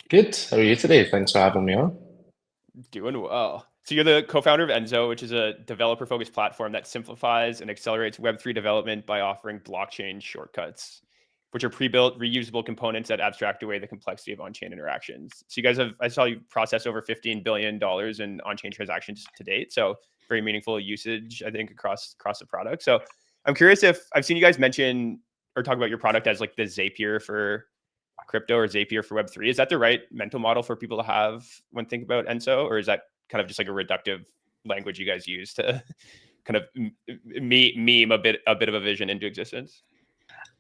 Good. How are you today? Thanks for having me on. Doing well. So you're the co-founder of Enso, which is a developer-focused platform that simplifies and accelerates Web3 development by offering blockchain shortcuts, which are pre-built, reusable components that abstract away the complexity of on-chain interactions. So you guys I saw you process over $15 billion in on-chain transactions to date. So very meaningful usage, I think, across the product. So I'm curious if I've seen you guys mention or talk about your product as like the Zapier for crypto or Zapier for Web3. Is that the right mental model for people to have when thinking about Enso, or is that kind of just like a reductive language you guys use to kind of meme a bit of a vision into existence?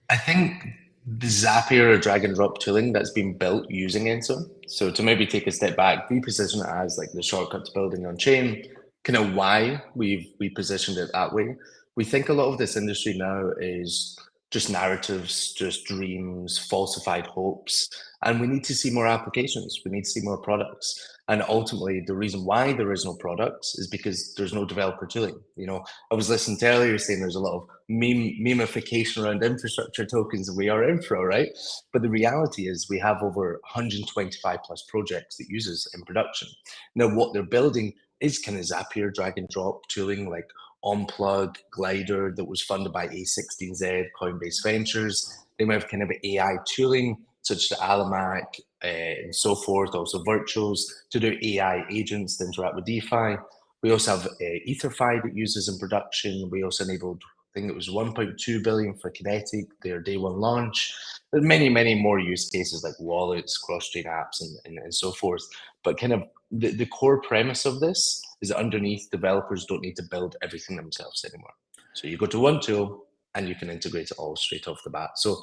I think the Zapier or drag and drop tooling that's been built using Enso. So to maybe take a step back, we position it as like the shortcut to building on chain. Kind of why we positioned it that way. We think a lot of this industry now is just narratives, just dreams, falsified hopes, and we need to see more applications. We need to see more products. And ultimately, the reason why there is no products is because there's no developer tooling. I was listening to earlier saying there's a lot of memification around infrastructure tokens, and we are infra, right? But the reality is we have over 125 plus projects that uses in production. Now, what they're building is kind of Zapier drag and drop tooling like OnPlug, Glider that was funded by A16Z, Coinbase Ventures. They might have kind of AI tooling such as Alamac and so forth, also virtuals to do AI agents to interact with DeFi. We also have EtherFi that uses in production. We also enabled, I think it was 1.2 billion for Kinetic, their day one launch. There's many, many more use cases like wallets, cross-chain apps, and so forth. But kind of the core premise of this is that underneath, developers don't need to build everything themselves anymore. So you go to one tool and you can integrate it all straight off the bat. So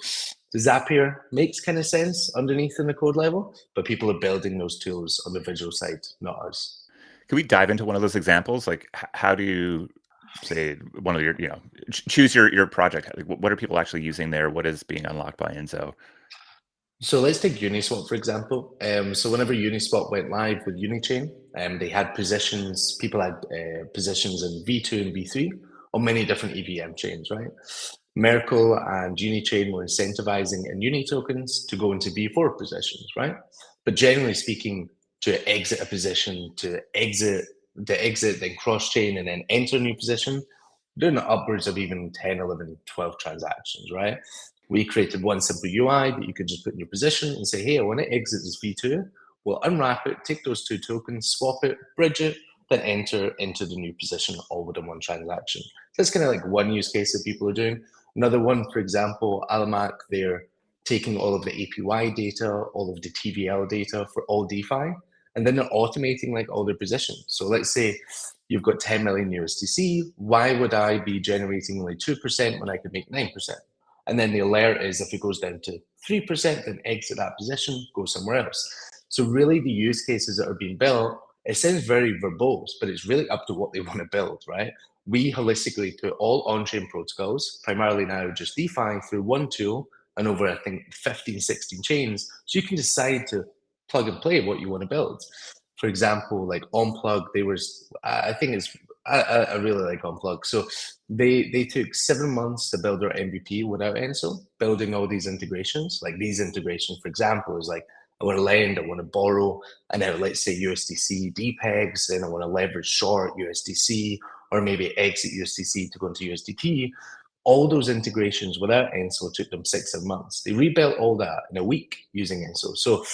Zapier makes kind of sense underneath in the code level, but people are building those tools on the visual side, not us. Can we dive into one of those examples? Like, how do you say one of your, choose your project? Like, what are people actually using there? What is being unlocked by Enso? So let's take Uniswap, for example. So whenever Uniswap went live with Unichain, they had positions, people had positions in V2 and V3 on many different EVM chains, right? Merkle and Unichain were incentivizing in Uni tokens to go into V4 positions, right? But generally speaking, to exit a position, to exit, then cross chain and then enter a new position, doing upwards of even 10, 11, 12 transactions, right? We created one simple UI that you could just put in your position and say, hey, I want to exit this V2. We'll unwrap it, take those two tokens, swap it, bridge it, then enter into the new position all within one transaction. That's kind of like one use case that people are doing. Another one, for example, Alamac, they're taking all of the APY data, all of the TVL data for all DeFi, and then they're automating like all their positions. So let's say you've got 10 million USDC. Why would I be generating only 2% when I could make 9%? And then the alert is if it goes down to 3%, then exit that position, go somewhere else. So really the use cases that are being built, it sounds very verbose, but it's really up to what they want to build, right? We holistically put all on-chain protocols, primarily now just DeFi, through one tool and over, I think, 15, 16 chains. So you can decide to plug and play what you want to build. For example, like OnPlug, I think I really like OnPlug. So they took 7 months to build their MVP without Enso, building all these integrations. Like these integrations, for example, is like I want to lend, I want to borrow, and then let's say USDC DPEGs, then I want to leverage short USDC, or maybe exit USDC to go into USDT. All those integrations without Enso took them 6 7 months. They rebuilt all that in a week using Enso. So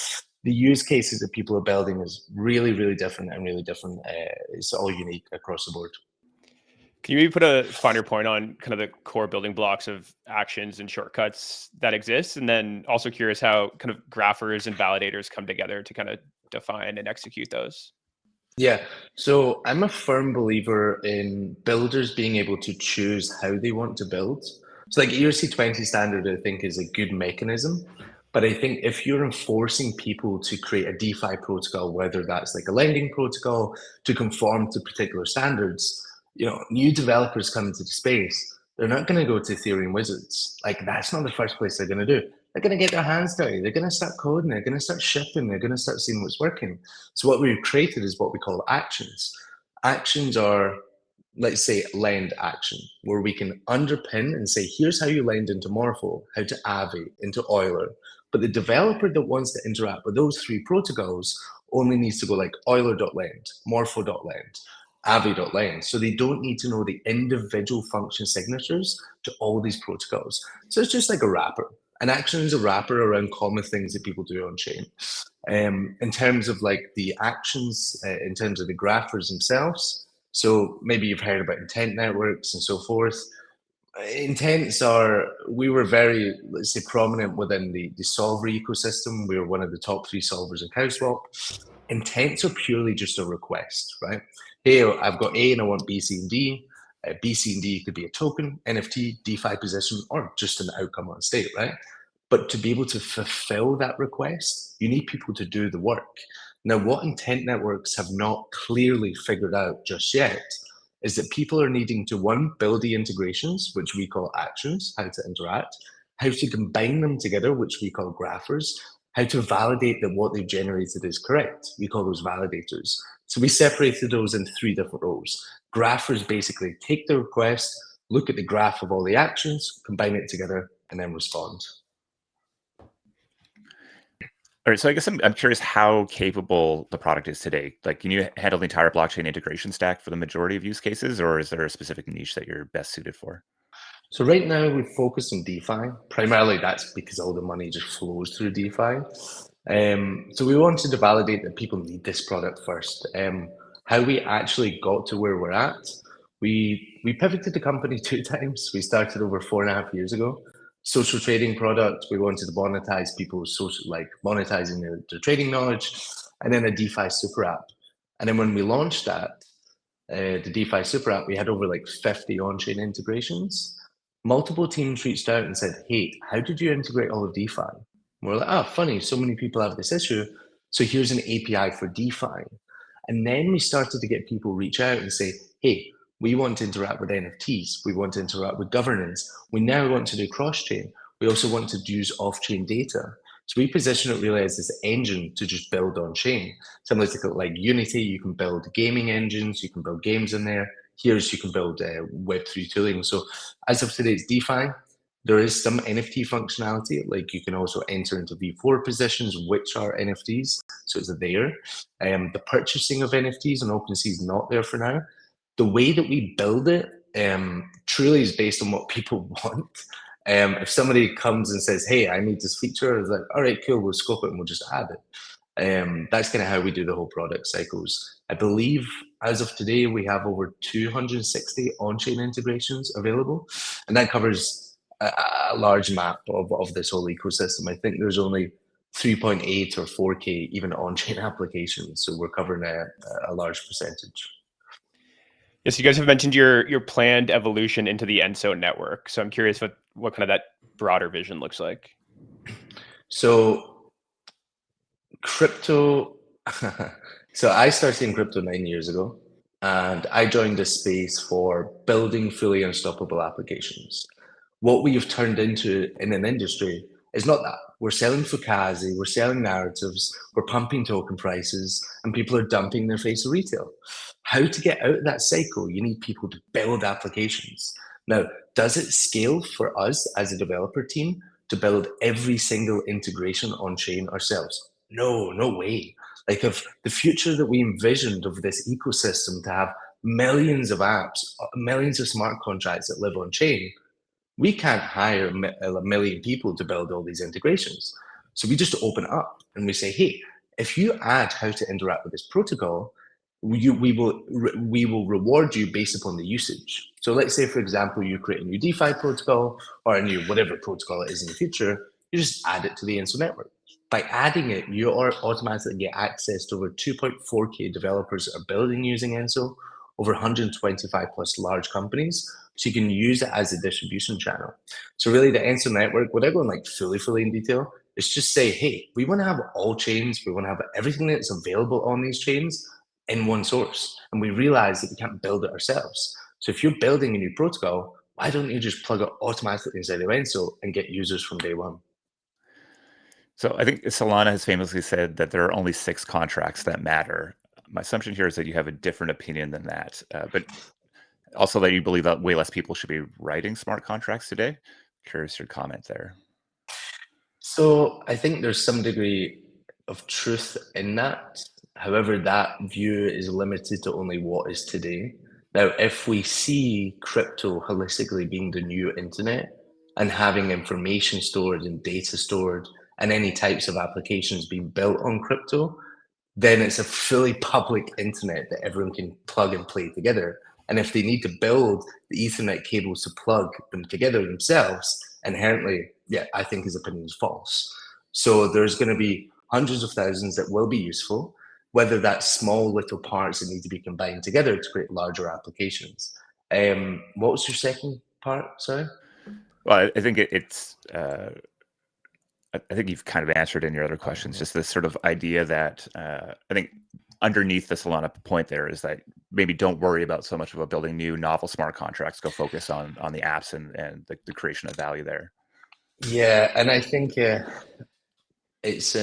the use cases that people are building is really, really different and really different. It's all unique across the board. Can you maybe put a finer point on kind of the core building blocks of actions and shortcuts that exist? And then also curious how kind of graphers and validators come together to kind of define and execute those. Yeah, so I'm a firm believer in builders being able to choose how they want to build. So like ERC20 standard, I think is a good mechanism. But I think if you're enforcing people to create a DeFi protocol, whether that's like a lending protocol to conform to particular standards, new developers come into the space, they're not going to go to Ethereum wizards. Like that's not the first place they're going to do. They're going to get their hands dirty. They're going to start coding. They're going to start shipping. They're going to start seeing what's working. So what we've created is what we call actions. Actions are, let's say, lend action, where we can underpin and say, here's how you lend into Morpho, how to Aave, into Euler. But the developer that wants to interact with those 3 protocols only needs to go like Euler.lend, Morpho.lend, Avi.lend. So they don't need to know the individual function signatures to all these protocols. So it's just like a wrapper. An action is a wrapper around common things that people do on chain. In terms of like the actions, in terms of the graphers themselves, so maybe you've heard about intent networks and so forth. Intents are, we were very, let's say, prominent within the solver ecosystem. We were one of the top 3 solvers in CowSwap. Intents are purely just a request, right? Hey, I've got A and I want B, C, and D. B, C, and D could be a token, NFT, DeFi position, or just an outcome on state, right? But to be able to fulfill that request, you need people to do the work. Now, what intent networks have not clearly figured out just yet is that people are needing to, one, build the integrations, which we call actions, how to interact, how to combine them together, which we call graphers, how to validate that what they've generated is correct. We call those validators. So we separated those into 3 different roles. Graphers basically take the request, look at the graph of all the actions, combine it together, and then respond. All right, so I guess I'm curious how capable the product is today. Like, can you handle the entire blockchain integration stack for the majority of use cases, or is there a specific niche that you're best suited for? So right now we focus on DeFi. Primarily that's because all the money just flows through DeFi. So we wanted to validate that people need this product first. How we actually got to where we're at, we pivoted the company 2 times. We started over 4.5 years ago. Social trading product, we wanted to monetize people's social, like monetizing their trading knowledge, and then a DeFi super app. And then when we launched that, the DeFi super app, we had over like 50 on-chain integrations. Multiple teams reached out and said, hey, how did you integrate all of DeFi? And we're like, oh, funny, so many people have this issue. So here's an API for DeFi. And then we started to get people reach out and say, hey, we want to interact with NFTs. We want to interact with governance. We now want to do cross-chain. We also want to use off-chain data. So we position it really as this engine to just build on chain. Similar to like Unity, you can build gaming engines, you can build games in there. Here's you can build Web3 tooling. So as of today, it's DeFi. There is some NFT functionality, like you can also enter into V4 positions, which are NFTs. So it's there. The purchasing of NFTs on OpenSea is not there for now. The way that we build it truly is based on what people want. If somebody comes and says, hey, I need this feature, it's like, all right, cool, we'll scope it and we'll just add it. That's kind of how we do the whole product cycles. I believe as of today, we have over 260 on-chain integrations available, and that covers a large map of this whole ecosystem. I think there's only 3.8 or 4K even on-chain applications, so we're covering a large percentage. Yes, you guys have mentioned your planned evolution into the Enso network. So I'm curious what kind of that broader vision looks like. So crypto, so I started in crypto 9 years ago, and I joined this space for building fully unstoppable applications. What we've turned into in an industry is not that. We're selling Fugazi, we're selling narratives, we're pumping token prices, and people are dumping their face of retail. How to get out of that cycle? You need people to build applications. Now, does it scale for us as a developer team to build every single integration on chain ourselves? No, no way. Like, if the future that we envisioned of this ecosystem to have millions of apps, millions of smart contracts that live on chain, we can't hire a million people to build all these integrations. So we just open up and we say, hey, if you add how to interact with this protocol, we will reward you based upon the usage. So let's say, for example, you create a new DeFi protocol or a new whatever protocol it is in the future, you just add it to the Enso network. By adding it, you automatically get access to over 2.4K developers that are building using Enso, over 125 plus large companies. So you can use it as a distribution channel. So really the Enso network, without going like fully in detail, is just say, hey, we want to have all chains. We want to have everything that's available on these chains in one source. And we realize that we can't build it ourselves. So if you're building a new protocol, why don't you just plug it automatically inside of Enso and get users from day one? So I think Solana has famously said that there are only 6 contracts that matter. My assumption here is that you have a different opinion than that, but also that you believe that way less people should be writing smart contracts today. Curious your comment there. So I think there's some degree of truth in that. However, that view is limited to only what is today. Now, if we see crypto holistically being the new internet and having information stored and data stored and any types of applications being built on crypto, then it's a fully public internet that everyone can plug and play together. And if they need to build the Ethernet cables to plug them together themselves, inherently, yeah, I think his opinion is false. So there's going to be hundreds of thousands that will be useful, whether that's small little parts that need to be combined together to create larger applications. What was your second part? Sorry. Well, I think it's. I think you've kind of answered in your other questions. Just this sort of idea that I think underneath the Solana point there is that maybe don't worry about so much about building new novel smart contracts. Go focus on the apps and the creation of value there. Yeah, and I think it's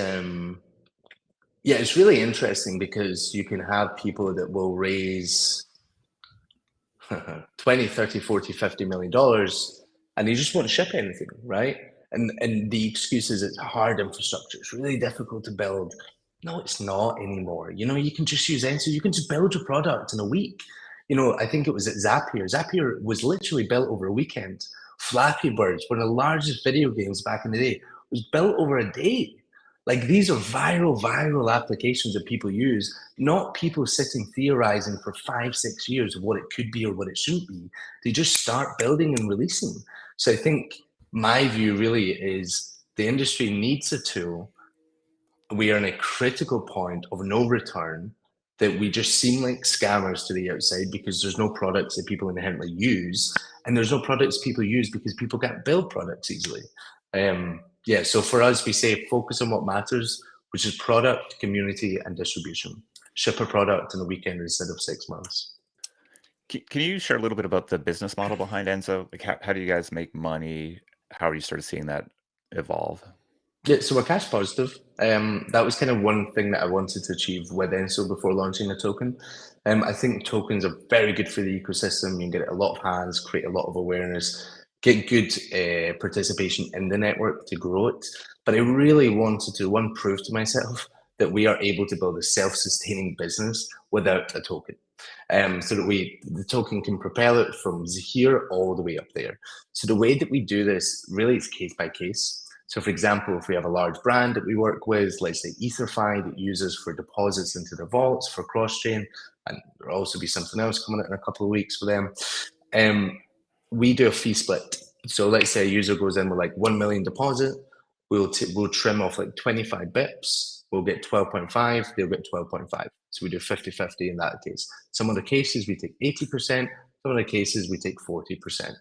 yeah, it's really interesting because you can have people that will raise 20, 30, 40, 50 million dollars and they just won't ship anything, right? And the excuse is it's hard infrastructure. It's really difficult to build. No, it's not anymore. You know, you can just use Enso. You can just build your product in a week. You know, I think it was at Zapier. Zapier was literally built over a weekend. Flappy Birds, one of the largest video games back in the day, was built over a day. Like these are viral applications that people use, not people sitting theorizing for 5, 6 years of what it could be or what it shouldn't be. They just start building and releasing. So I think my view really is the industry needs a tool. We are in a critical point of no return that we just seem like scammers to the outside because there's no products that people inherently use, and there's no products people use because people can't build products easily. Yeah, so for us, we say focus on what matters, which is product, community, and distribution. Ship a product in a weekend instead of 6 months. Can you share a little bit about the business model behind Enso? Like how do you guys make money? How are you sort of seeing that evolve? Yeah, so we're cash positive. That was kind of one thing that I wanted to achieve with Enso before launching a token. I think tokens are very good for the ecosystem. You can get a lot of hands, create a lot of awareness, get good participation in the network to grow it. But I really wanted to, one, prove to myself that we are able to build a self-sustaining business without a token. So that the token can propel it from here all the way up there. So the way that we do this really is case by case. So for example, if we have a large brand that we work with, let's say EtherFi that uses for deposits into the vaults for cross-chain, and there'll also be something else coming out in a couple of weeks for them, we do a fee split. So let's say a user goes in with like 1 million deposit, we'll trim off like 25 bips, we'll get 12.5, they'll get 12.5. So we do 50-50 in that case. Some of the cases we take 80%, some of the cases we take 40%.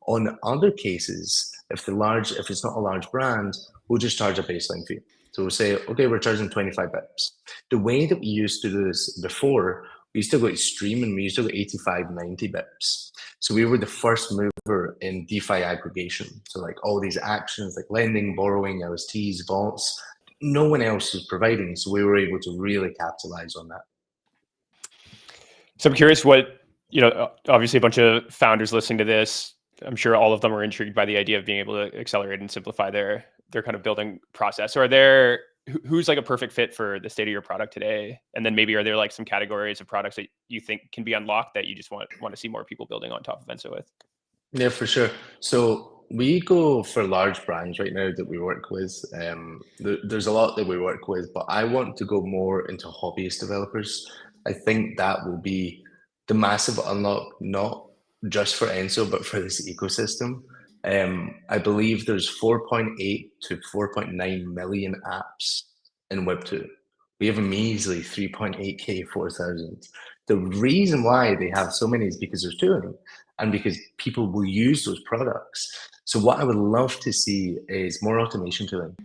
On other cases, if it's not a large brand, we'll just charge a baseline fee. So we'll say, okay, we're charging 25 bips. The way that we used to do this before, we used to go extreme and we used to go 85, 90 bips. So we were the first mover in DeFi aggregation. So like all these actions like lending, borrowing, LSTs, vaults, no one else was providing. So we were able to really capitalize on that. So I'm curious what, obviously a bunch of founders listening to this, I'm sure all of them are intrigued by the idea of being able to accelerate and simplify their kind of building process. So who's like a perfect fit for the state of your product today? And then maybe are there like some categories of products that you think can be unlocked that you just want to see more people building on top of Enso with? Yeah, for sure. So we go for large brands right now that we work with. There's a lot that we work with, but I want to go more into hobbyist developers. I think that will be the massive unlock, not just for Enso, but for this ecosystem. I believe there's 4.8 to 4.9 million apps in Web2. We have a measly 3.8K, 4,000. The reason why they have so many is because there's two of them and because people will use those products. So what I would love to see is more automation tooling.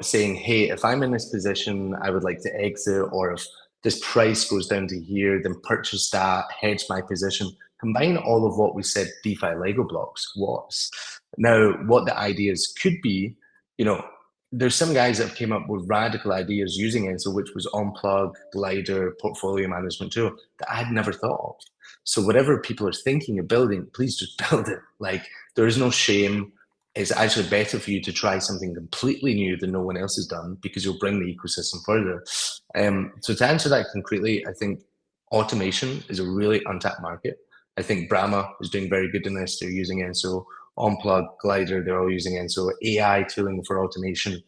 Saying, hey, if I'm in this position, I would like to exit, or if this price goes down to here, then purchase that, hedge my position, combine all of what we said DeFi Lego blocks was. Now, what the ideas could be, there's some guys that have came up with radical ideas using Enso, which was on-plug, glider, portfolio management tool that I had never thought of. So whatever people are thinking of building, please just build it. Like there is no shame. it's actually better for you to try something completely new than no one else has done, because you'll bring the ecosystem further. So to answer that concretely, I think automation is a really untapped market. I think Brahma is doing very good in this. They're using Enso, Onplug, Glider, they're all using Enso, AI tooling for automation.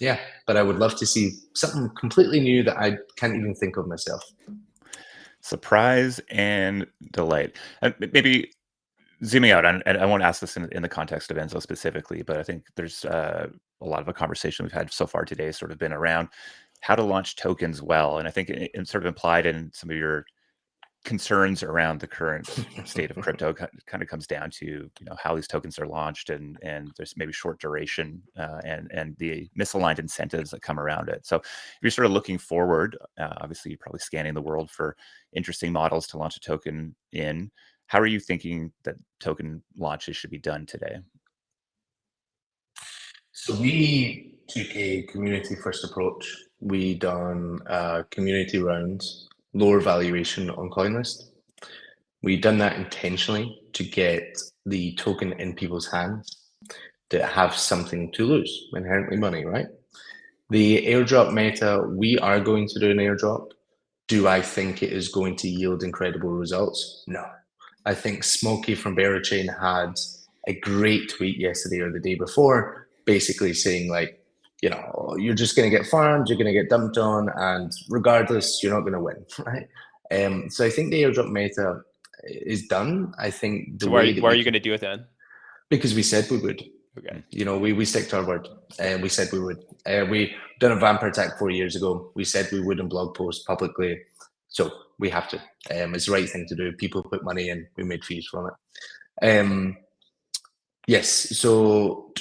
Yeah, but I would love to see something completely new that I can't even think of myself. Surprise and delight. Maybe zooming out, and I won't ask this in the context of Enso specifically, but I think there's a lot of a conversation we've had so far today sort of been around how to launch tokens well. And I think it sort of implied in some of your concerns around the current state of crypto kind of comes down to how these tokens are launched, and there's maybe short duration and the misaligned incentives that come around it. So if you're sort of looking forward, obviously you're probably scanning the world for interesting models to launch a token in. How are you thinking that token launches should be done today? So we took a community first approach. We done community rounds, lower valuation on CoinList. We done that intentionally to get the token in people's hands that have something to lose, inherently money, right? The airdrop meta, we are going to do an airdrop. Do I think it is going to yield incredible results? No. I think Smokey from Berachain had a great tweet yesterday or the day before, basically saying like, you're just going to get farmed, you're going to get dumped on, and regardless, you're not going to win, right? So I think the airdrop meta is done. I think the So way why are you going to do it then? because we said we would. Okay. We stick to our word, and we said we would. We done a vampire attack 4 years ago. We said we would in blog posts publicly, so we have to. It's the right thing to do. People put money in. We made fees from it. Yes. So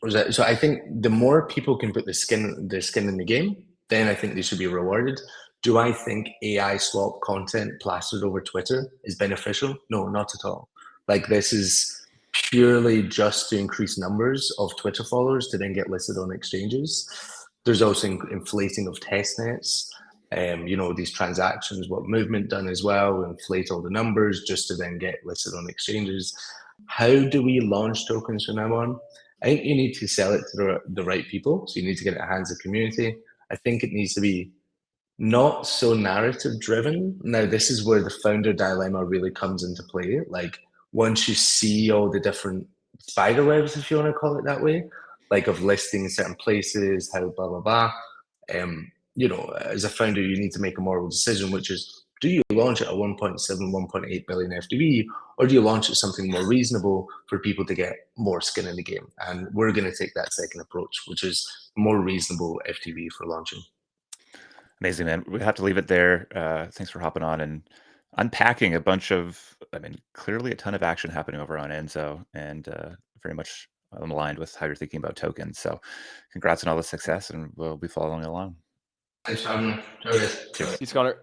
So I think the more people can put their skin in the game, then I think they should be rewarded. Do I think AI swap content plastered over Twitter is beneficial? No, not at all. Like, this is purely just to increase numbers of Twitter followers to then get listed on exchanges. There's also inflating of test nets. These transactions, what Movement done as well, inflate all the numbers just to then get listed on exchanges. How do we launch tokens from now on? I think you need to sell it to the right people. So you need to get it in the hands of the community. I think it needs to be not so narrative driven. Now, this is where the founder dilemma really comes into play. Like, once you see all the different spider webs, if you want to call it that way, like of listing in certain places, how blah, blah, blah. As a founder, you need to make a moral decision, which is, do you launch it at 1.7, 1.8 billion FDV, or do you launch it something more reasonable for people to get more skin in the game? And we're going to take that second approach, which is more reasonable FDV for launching. Amazing, man. We have to leave it there. Thanks for hopping on and unpacking a bunch of, clearly a ton of action happening over on Enso, and very much aligned with how you're thinking about tokens. So congrats on all the success, and we'll be following along. Thanks for having me. Cheers. Thanks, Connor.